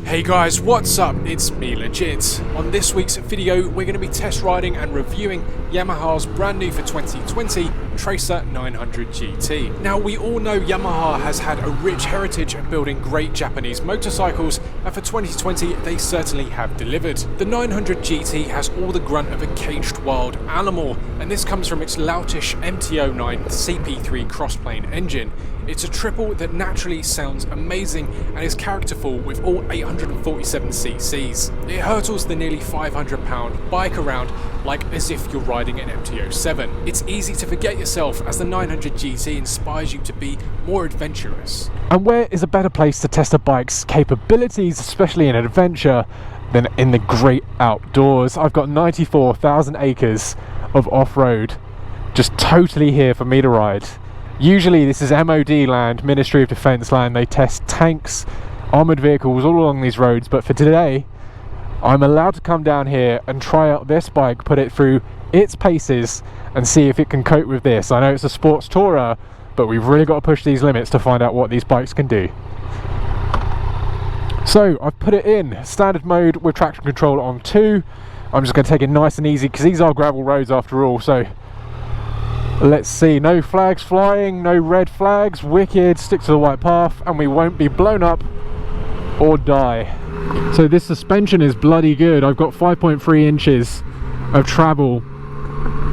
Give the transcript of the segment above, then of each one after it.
Hey guys, what's up? It's me Legit. On this week's video, we're going to be test riding and reviewing Yamaha's brand new for 2020 Tracer 900 GT. Now, we all know Yamaha has had a rich heritage of building great Japanese motorcycles, and for 2020 they certainly have delivered. The 900 GT has all the grunt of a caged wild animal, and this comes from its loutish MT-09 CP3 crossplane engine. It's a triple that naturally sounds amazing and is characterful with all 847cc's. It hurtles the nearly 500-pound bike around like as if you're riding an MT-07. It's easy to forget yourself as the 900 GT inspires you to be more adventurous. And where is a better place to test a bike's capabilities, especially in adventure, than in the great outdoors? I've got 94,000 acres of off-road just totally here for me to ride. Usually this is MOD land, Ministry of Defence land. They test tanks, armoured vehicles all along these roads, but for today I'm allowed to come down here and try out this bike, put it through its paces and see if it can cope with this. I know it's a sports tourer, but we've really got to push these limits to find out what these bikes can do. So I've put it in standard mode with traction control on 2. I'm just going to take it nice and easy because these are gravel roads after all, so let's see. No flags flying, no red flags, wicked, stick to the white path and we won't be blown up or die. So this suspension is bloody good. I've got 5.3 inches of travel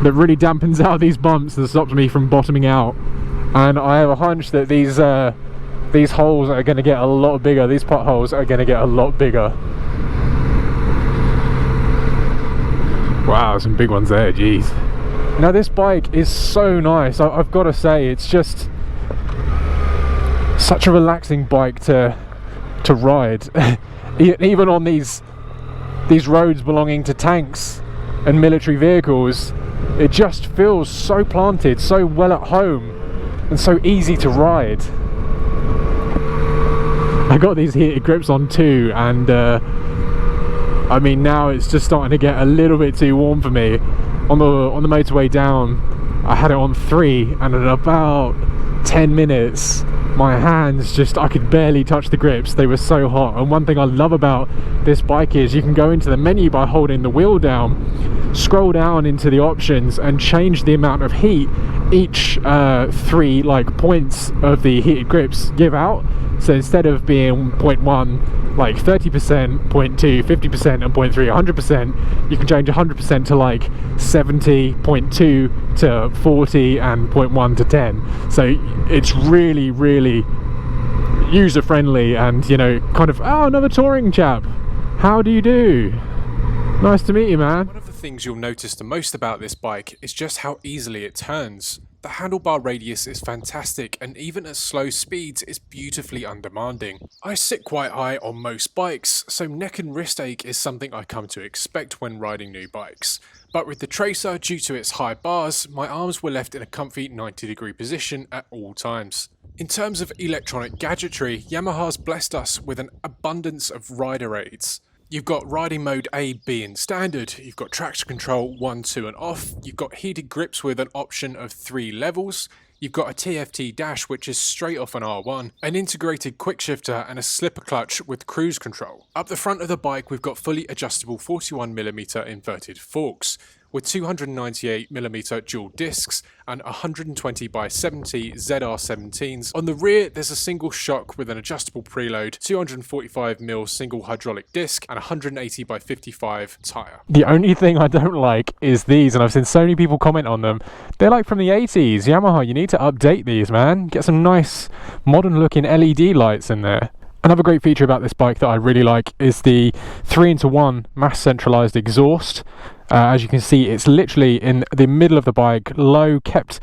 that really dampens out these bumps and stops me from bottoming out, and I have a hunch that these holes are going to get a lot bigger. These potholes are going to get a lot bigger. Wow, some big ones there, jeez. Now this bike is so nice. I've got to say, it's just such a relaxing bike to ride. Even on these roads belonging to tanks and military vehicles, it just feels so planted, so well at home and so easy to ride. I got these heated grips on 2 and I mean now it's just starting to get a little bit too warm for me. On the motorway down I had it on 3 and at about 10 minutes my hands just, I could barely touch the grips, they were so hot. And one thing I love about this bike is you can go into the menu by holding the wheel down, scroll down into the options and change the amount of heat each 3 like points of the heated grips give out. So instead of being 0.1 like 30%, 0.2 50% and 0.3 100%, you can change 100% to like 70, 0.2 to 40 and 0.1 to 10. So it's really user friendly and, you know, kind of, oh, another touring chap, how do you do, nice to meet you, man. One of the things you'll notice the most about this bike is just how easily it turns. The handlebar radius is fantastic and even at slow speeds is beautifully undemanding. I sit quite high on most bikes, so neck and wrist ache is something I come to expect when riding new bikes. But with the Tracer, due to its high bars, my arms were left in a comfy 90-degree position at all times. In terms of electronic gadgetry, Yamaha's blessed us with an abundance of rider aids. You've got riding mode A, B and standard, you've got traction control 1, 2 and off, you've got heated grips with an option of 3 levels, you've got a TFT dash which is straight off an R1, an integrated quick shifter and a slipper clutch with cruise control. Up the front of the bike we've got fully adjustable 41mm inverted forks. with 298mm dual discs and 120 by 70 ZR17s. On the rear, there's a single shock with an adjustable preload, 245mm single hydraulic disc, and 180 by 55 tyre. The only thing I don't like is these, and I've seen so many people comment on them. They're like from the 80s. Yamaha, you need to update these, man. Get some nice modern looking LED lights in there. Another great feature about this bike that I really like is the 3-into-1 mass centralized exhaust. As you can see, it's literally in the middle of the bike, low, kept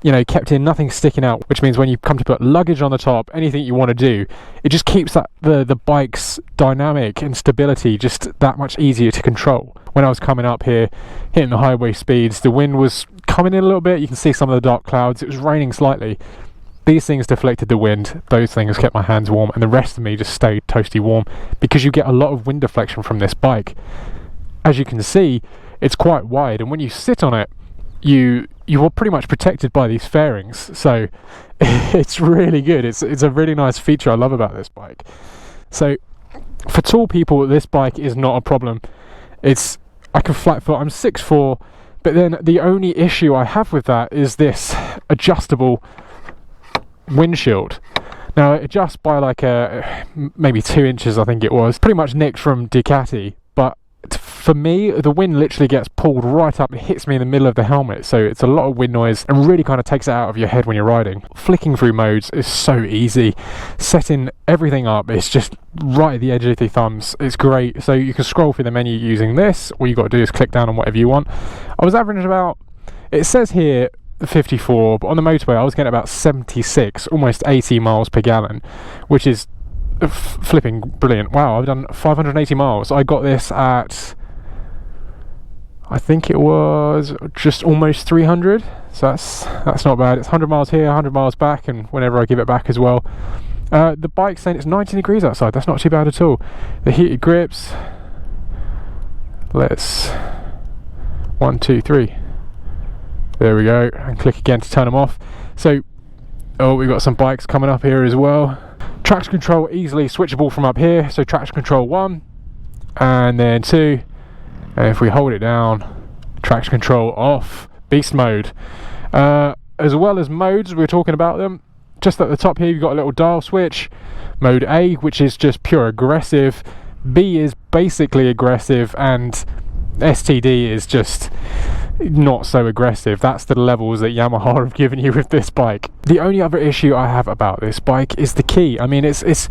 in, nothing sticking out, which means when you come to put luggage on the top, anything you want to do, it just keeps the bike's dynamic and stability just that much easier to control. When I was coming up here, hitting the highway speeds, the wind was coming in a little bit. You can see some of the dark clouds. It was raining slightly. These things deflected the wind, those things kept my hands warm, and the rest of me just stayed toasty warm because you get a lot of wind deflection from this bike. As you can see, it's quite wide, and when you sit on it, you are pretty much protected by these fairings, so it's really good. It's a really nice feature I love about this bike. So for tall people, this bike is not a problem. I can flat foot, I'm 6'4", but then the only issue I have with that is this adjustable windshield. Now it adjusts by like maybe 2 inches, I think it was, pretty much nicked from Ducati, but for me the wind literally gets pulled right up, it hits me in the middle of the helmet, so it's a lot of wind noise and really kind of takes it out of your head when you're riding. Flicking through modes is so easy, setting everything up, it's just right at the edge of your thumbs. It's great. So you can scroll through the menu using this, all you got to do is click down on whatever you want. I was averaging about, it says here 54, but on the motorway I was getting about 76, almost 80 miles per gallon, which is flipping brilliant. Wow, I've done 580 miles. I got this at, I think it was just almost 300, so that's not bad. It's 100 miles here, 100 miles back, and whenever I give it back as well. The bike's saying it's 19 degrees outside. That's not too bad at all. The heated grips, let's 1, 2, 3. There we go, and click again to turn them off. So, we've got some bikes coming up here as well. Traction control easily switchable from up here. So traction control 1, and then 2, and if we hold it down, traction control off, beast mode. As well as modes, we're talking about them. Just at the top here, you've got a little dial switch. Mode A, which is just pure aggressive. B is basically aggressive, and STD is just not so aggressive. That's the levels that Yamaha have given you with this bike. The only other issue I have about this bike is the key. I mean, it's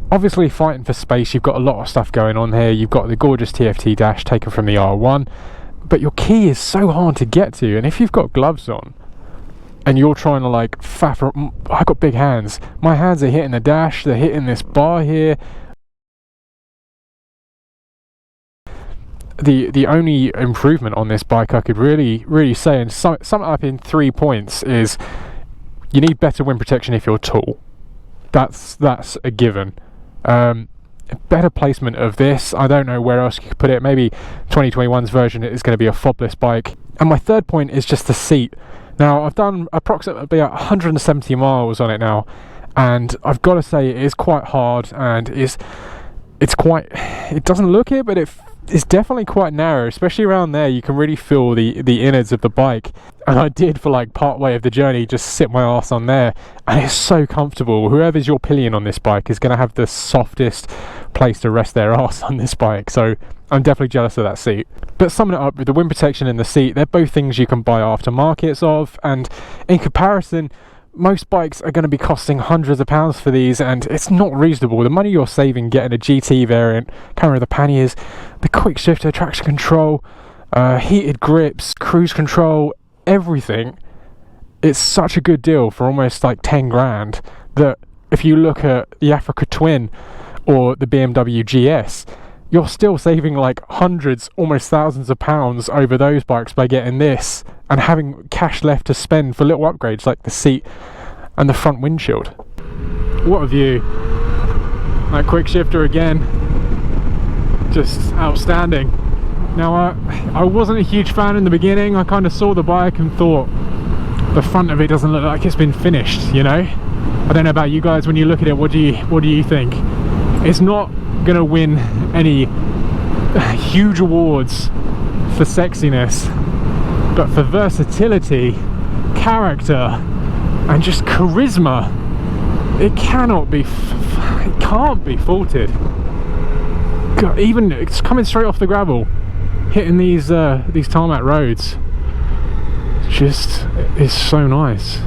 obviously fighting for space. You've got a lot of stuff going on here. You've got the gorgeous TFT dash taken from the R1, but your key is so hard to get to, and if you've got gloves on and you're trying to like I've got big hands. My hands are hitting the dash, they're hitting this bar here. The only improvement on this bike I could really say, and sum it up in 3 points, is you need better wind protection if you're tall. That's a given. Better placement of this. I don't know where else you could put it. Maybe 2021's version is going to be a fobless bike. And my third point is just the seat. Now I've done approximately 170 miles on it now, and I've got to say it is quite hard, and it doesn't look it, but it's definitely quite narrow, especially around there. You can really feel the innards of the bike, and I did for like part way of the journey just sit my ass on there, and it's so comfortable. Whoever's your pillion on this bike is going to have the softest place to rest their ass on this bike, so I'm definitely jealous of that seat. But summing it up, with the wind protection and the seat, they're both things you can buy aftermarkets of, and in comparison, most bikes are going to be costing hundreds of pounds for these, and it's not reasonable. The money you're saving getting a GT variant, camera of the panniers, the quick shifter, traction control, heated grips, cruise control, everything, it's such a good deal for almost like 10 grand that if you look at the Africa Twin or the BMW GS, you're still saving like hundreds, almost thousands of pounds over those bikes by getting this and having cash left to spend for little upgrades like the seat and the front windshield. What a view. That quick shifter again, just outstanding. Now I wasn't a huge fan in the beginning. I kind of saw the bike and thought the front of it doesn't look like it's been finished, you know. I don't know about you guys, when you look at it, what do you think? It's not gonna win any huge awards for sexiness, but for versatility, character, and just charisma, it can't be faulted. God, even it's coming straight off the gravel, hitting these tarmac roads, just is so nice.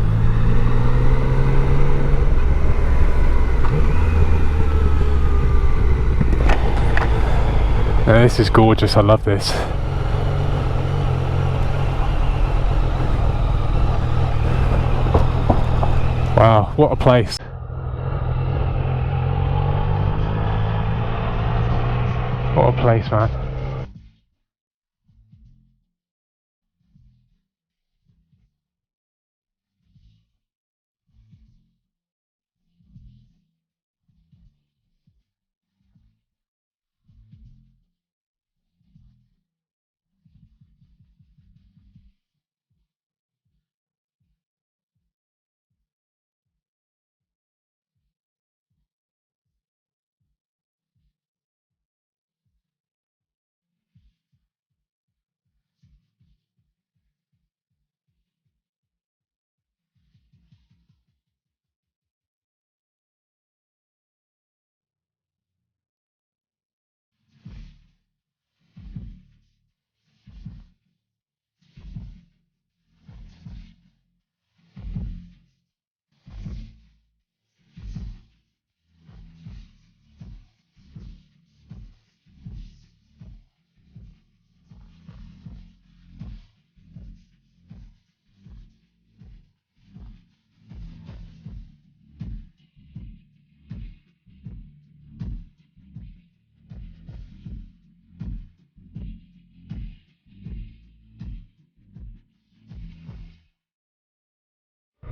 This is gorgeous, I love this. Wow, what a place. What a place, man.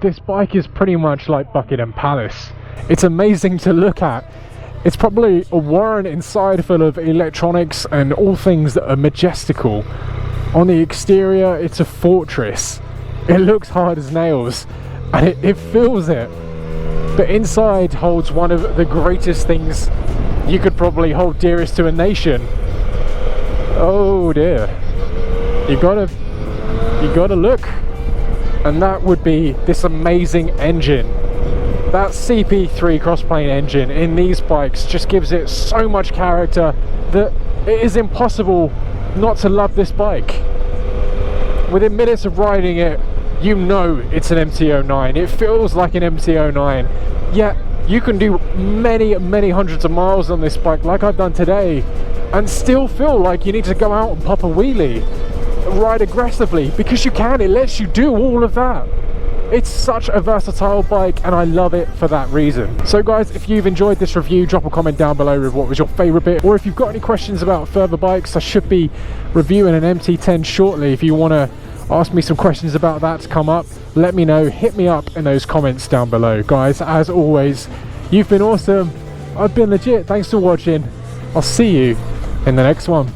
This bike is pretty much like Buckingham Palace. It's amazing to look at. It's probably a warren inside full of electronics and all things that are majestical. On the exterior, it's a fortress. It looks hard as nails, and it feels it. But inside holds one of the greatest things you could probably hold dearest to a nation. Oh dear. You gotta look. And that would be this amazing engine. That CP3 crossplane engine in these bikes just gives it so much character that it is impossible not to love this bike. Within minutes of riding it, you know it's an MT-09. It feels like an MT-09. Yet you can do many hundreds of miles on this bike like I've done today and still feel like you need to go out and pop a wheelie, ride aggressively, because you can. It lets you do all of that. It's such a versatile bike and I love it for that reason. So guys, if you've enjoyed this review, drop a comment down below with what was your favorite bit, or if you've got any questions about further bikes. I should be reviewing an MT10 shortly. If you want to ask me some questions about that to come up, let me know. Hit me up in those comments down below. Guys, as always, you've been awesome. I've been legit. Thanks for watching. I'll see you in the next one.